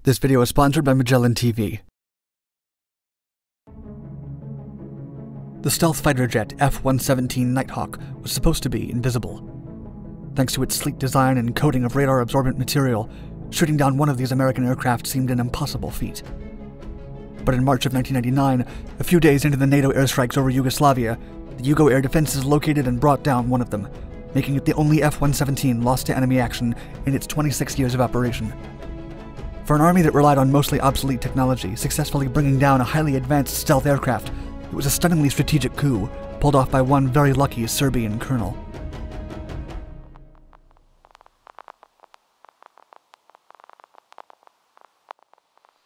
This video is sponsored by Magellan TV. The stealth fighter jet F-117 Nighthawk was supposed to be invisible. Thanks to its sleek design and coating of radar-absorbent material, shooting down one of these American aircraft seemed an impossible feat. But in March of 1999, a few days into the NATO airstrikes over Yugoslavia, the Yugoair defenses located and brought down one of them, making it the only F-117 lost to enemy action in its 26 years of operation. For an army that relied on mostly obsolete technology, successfully bringing down a highly advanced stealth aircraft, it was a stunningly strategic coup, pulled off by one very lucky Serbian colonel.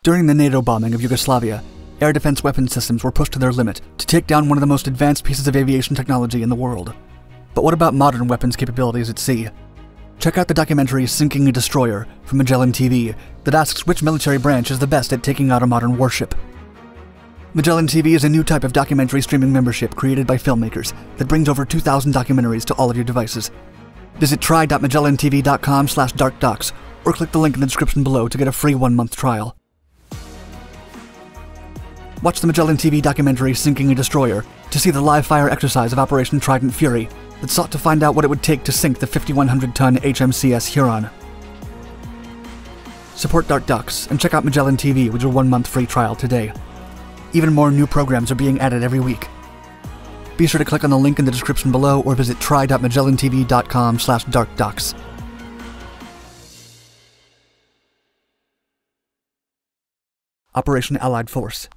During the NATO bombing of Yugoslavia, air defense weapon systems were pushed to their limit to take down one of the most advanced pieces of aviation technology in the world. But what about modern weapons capabilities at sea? Check out the documentary Sinking a Destroyer from Magellan TV that asks which military branch is the best at taking out a modern warship. Magellan TV is a new type of documentary streaming membership created by filmmakers that brings over 2,000 documentaries to all of your devices. Visit try.magellantv.com/darkdocs or click the link in the description below to get a free 1-month trial. Watch the Magellan TV documentary Sinking a Destroyer to see the live-fire exercise of Operation Trident Fury that sought to find out what it would take to sink the 5,100-ton HMCS Huron. Support Dark Ducks and check out Magellan TV with your 1-month free trial today. Even more new programs are being added every week. Be sure to click on the link in the description below or visit try.magellantv.com/darkdocs. Operation Allied Force.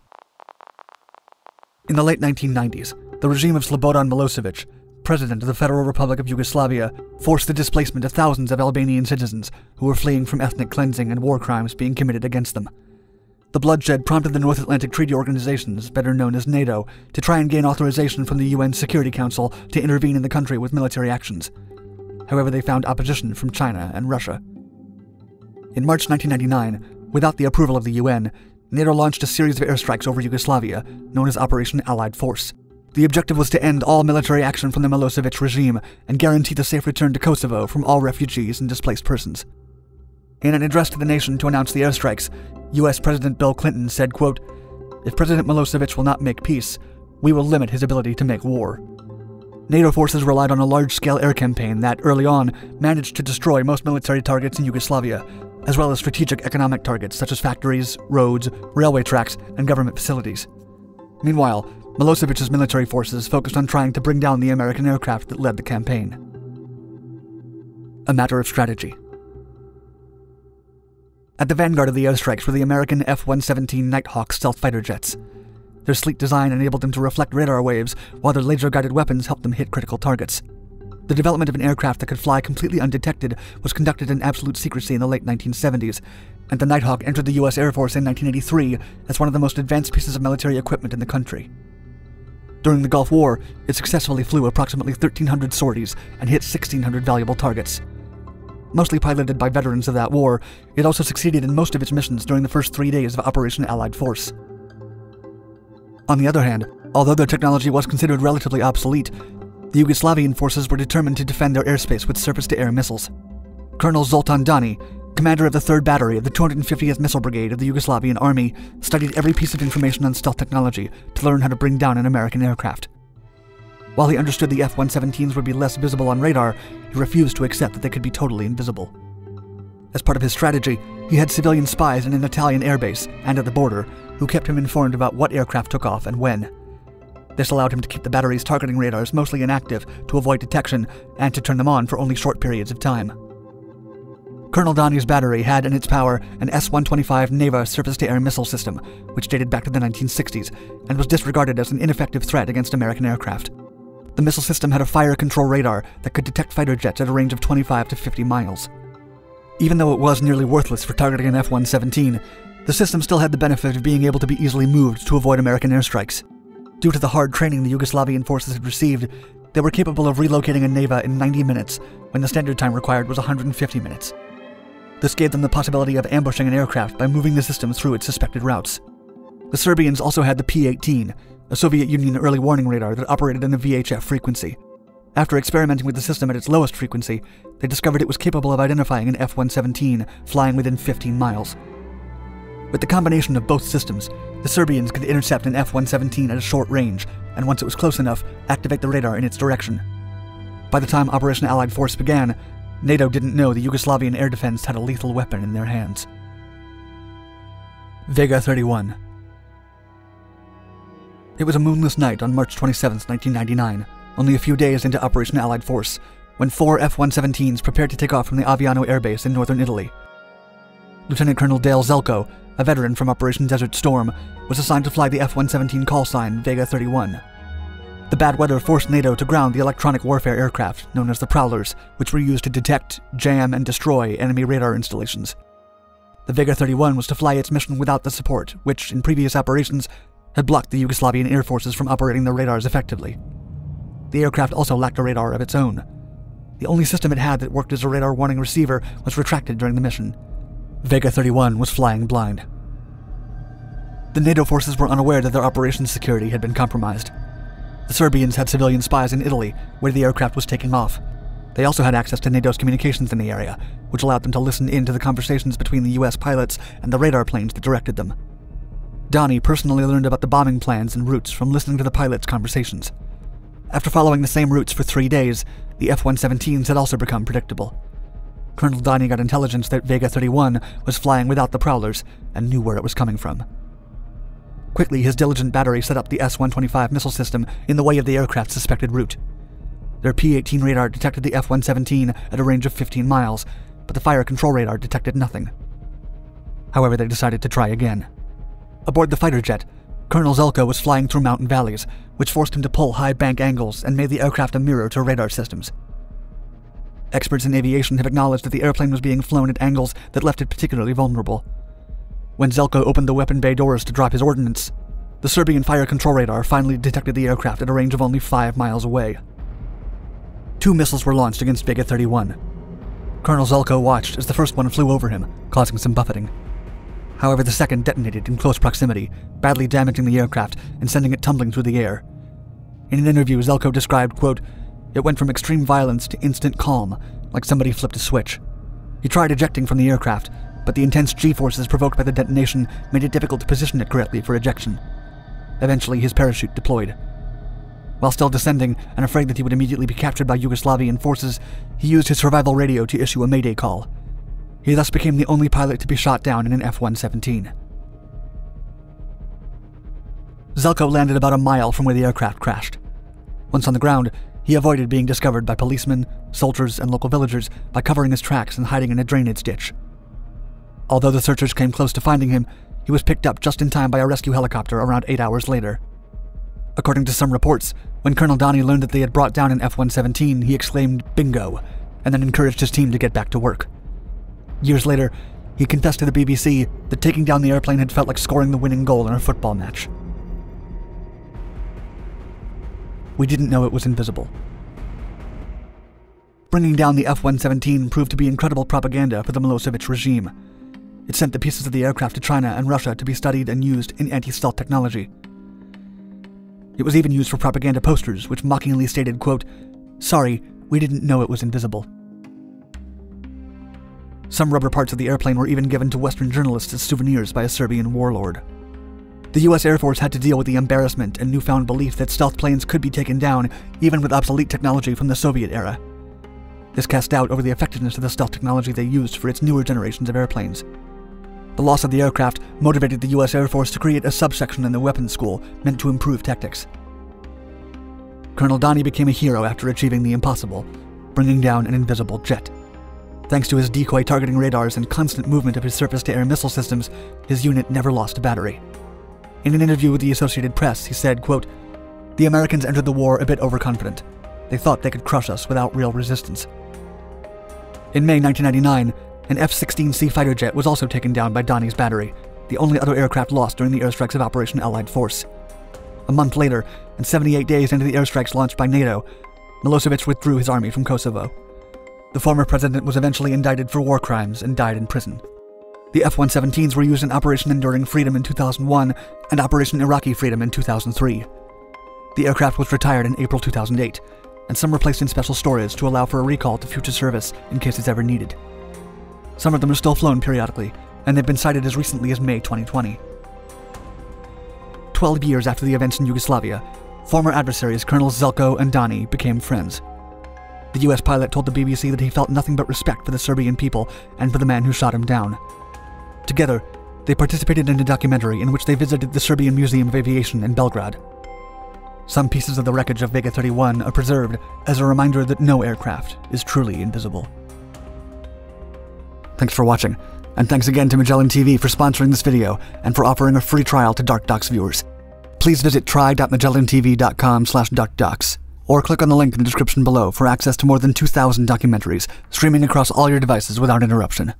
In the late 1990s, the regime of Slobodan Milosevic, President of the Federal Republic of Yugoslavia, forced the displacement of thousands of Albanian citizens who were fleeing from ethnic cleansing and war crimes being committed against them. The bloodshed prompted the North Atlantic Treaty Organizations, better known as NATO, to try and gain authorization from the UN Security Council to intervene in the country with military actions. However, they found opposition from China and Russia. In March 1999, without the approval of the UN, NATO launched a series of airstrikes over Yugoslavia, known as Operation Allied Force. The objective was to end all military action from the Milosevic regime and guarantee the safe return to Kosovo from all refugees and displaced persons. In an address to the nation to announce the airstrikes, U.S. President Bill Clinton said, quote, "If President Milosevic will not make peace, we will limit his ability to make war." NATO forces relied on a large-scale air campaign that, early on, managed to destroy most military targets in Yugoslavia, as well as strategic economic targets such as factories, roads, railway tracks, and government facilities. Meanwhile, Milosevic's military forces focused on trying to bring down the American aircraft that led the campaign. A matter of strategy. At the vanguard of the airstrikes were the American F-117 Nighthawk stealth fighter jets. Their sleek design enabled them to reflect radar waves, while their laser-guided weapons helped them hit critical targets. The development of an aircraft that could fly completely undetected was conducted in absolute secrecy in the late 1970s, and the Nighthawk entered the U.S. Air Force in 1983 as one of the most advanced pieces of military equipment in the country. During the Gulf War, it successfully flew approximately 1,300 sorties and hit 1,600 valuable targets. Mostly piloted by veterans of that war, it also succeeded in most of its missions during the first 3 days of Operation Allied Force. On the other hand, although their technology was considered relatively obsolete, the Yugoslavian forces were determined to defend their airspace with surface-to-air missiles. Colonel Zoltan Dani, commander of the 3rd Battery of the 250th Missile Brigade of the Yugoslavian Army, studied every piece of information on stealth technology to learn how to bring down an American aircraft. While he understood the F-117s would be less visible on radar, he refused to accept that they could be totally invisible. As part of his strategy, he had civilian spies in an Italian airbase and at the border who kept him informed about what aircraft took off and when. This allowed him to keep the battery's targeting radars mostly inactive to avoid detection and to turn them on for only short periods of time. Colonel Dani's battery had in its power an S-125 Neva surface-to-air missile system, which dated back to the 1960s, and was disregarded as an ineffective threat against American aircraft. The missile system had a fire control radar that could detect fighter jets at a range of 25 to 50 miles. Even though it was nearly worthless for targeting an F-117, the system still had the benefit of being able to be easily moved to avoid American airstrikes. Due to the hard training the Yugoslavian forces had received, they were capable of relocating a Neva in 90 minutes, when the standard time required was 150 minutes. This gave them the possibility of ambushing an aircraft by moving the system through its suspected routes. The Serbians also had the P-18, a Soviet Union early warning radar that operated in the VHF frequency. After experimenting with the system at its lowest frequency, they discovered it was capable of identifying an F-117 flying within 15 miles. With the combination of both systems, the Serbians could intercept an F-117 at a short range, and once it was close enough, activate the radar in its direction. By the time Operation Allied Force began, NATO didn't know the Yugoslavian air defense had a lethal weapon in their hands. Vega 31. It was a moonless night on March 27, 1999, only a few days into Operation Allied Force, when 4 F-117s prepared to take off from the Aviano Air Base in northern Italy. Lieutenant Colonel Dale Zelko, a veteran from Operation Desert Storm, was assigned to fly the F-117 call sign Vega 31. The bad weather forced NATO to ground the electronic warfare aircraft known as the Prowlers, which were used to detect, jam, and destroy enemy radar installations. The Vega 31 was to fly its mission without the support, which, in previous operations, had blocked the Yugoslavian air forces from operating their radars effectively. The aircraft also lacked a radar of its own. The only system it had that worked as a radar warning receiver was retracted during the mission. Vega 31 was flying blind. The NATO forces were unaware that their operations security had been compromised. The Serbians had civilian spies in Italy, where the aircraft was taking off. They also had access to NATO's communications in the area, which allowed them to listen in to the conversations between the US pilots and the radar planes that directed them. Donnie personally learned about the bombing plans and routes from listening to the pilots' conversations. After following the same routes for 3 days, the F-117s had also become predictable. Colonel Donnie got intelligence that Vega 31 was flying without the Prowlers and knew where it was coming from. Quickly, his diligent battery set up the S-125 missile system in the way of the aircraft's suspected route. Their P-18 radar detected the F-117 at a range of 15 miles, but the fire control radar detected nothing. However, they decided to try again. Aboard the fighter jet, Colonel Zelko was flying through mountain valleys, which forced him to pull high bank angles and made the aircraft a mirror to radar systems. Experts in aviation have acknowledged that the airplane was being flown at angles that left it particularly vulnerable. When Zelko opened the weapon bay doors to drop his ordnance, the Serbian fire control radar finally detected the aircraft at a range of only 5 miles away. 2 missiles were launched against Vega 31. Colonel Zelko watched as the first one flew over him, causing some buffeting. However, the second detonated in close proximity, badly damaging the aircraft and sending it tumbling through the air. In an interview, Zelko described, quote, "It went from extreme violence to instant calm, like somebody flipped a switch. He tried ejecting from the aircraft, but the intense G-forces provoked by the detonation made it difficult to position it correctly for ejection. Eventually, his parachute deployed. While still descending, and afraid that he would immediately be captured by Yugoslavian forces, he used his survival radio to issue a mayday call. He thus became the only pilot to be shot down in an F-117. Zelko landed about a mile from where the aircraft crashed. Once on the ground, he avoided being discovered by policemen, soldiers, and local villagers by covering his tracks and hiding in a drainage ditch. Although the searchers came close to finding him, he was picked up just in time by a rescue helicopter around 8 hours later. According to some reports, when Colonel Donnie learned that they had brought down an F-117, he exclaimed, "Bingo," and then encouraged his team to get back to work. Years later, he confessed to the BBC that taking down the airplane had felt like scoring the winning goal in a football match. We didn't know it was invisible. Bringing down the F-117 proved to be incredible propaganda for the Milosevic regime. It sent the pieces of the aircraft to China and Russia to be studied and used in anti-stealth technology. It was even used for propaganda posters, which mockingly stated, quote, "Sorry, we didn't know it was invisible." Some rubber parts of the airplane were even given to Western journalists as souvenirs by a Serbian warlord. The US Air Force had to deal with the embarrassment and newfound belief that stealth planes could be taken down, even with obsolete technology from the Soviet era. This cast doubt over the effectiveness of the stealth technology they used for its newer generations of airplanes. The loss of the aircraft motivated the US Air Force to create a subsection in the weapons school meant to improve tactics. Colonel Donnie became a hero after achieving the impossible, bringing down an invisible jet. Thanks to his decoy targeting radars and constant movement of his surface-to-air missile systems, his unit never lost a battery. In an interview with the Associated Press, he said, quote, "The Americans entered the war a bit overconfident. They thought they could crush us without real resistance." In May 1999, an F-16C fighter jet was also taken down by Donnie's battery, the only other aircraft lost during the airstrikes of Operation Allied Force. A month later, and 78 days into the airstrikes launched by NATO, Milosevic withdrew his army from Kosovo. The former president was eventually indicted for war crimes and died in prison. The F-117s were used in Operation Enduring Freedom in 2001 and Operation Iraqi Freedom in 2003. The aircraft was retired in April 2008, and some were placed in special storage to allow for a recall to future service in case it's ever needed. Some of them are still flown periodically, and they've been sighted as recently as May 2020. 12 years after the events in Yugoslavia, former adversaries Colonels Zelko and Dani became friends. The US pilot told the BBC that he felt nothing but respect for the Serbian people and for the man who shot him down. Together, they participated in a documentary in which they visited the Serbian Museum of Aviation in Belgrade. Some pieces of the wreckage of Vega 31 are preserved as a reminder that no aircraft is truly invisible. Thanks for watching, and thanks again to Magellan TV for sponsoring this video and for offering a free trial to Dark Docs viewers. Please visit try.magellantv.com/darkdocs or click on the link in the description below for access to more than 2,000 documentaries streaming across all your devices without interruption.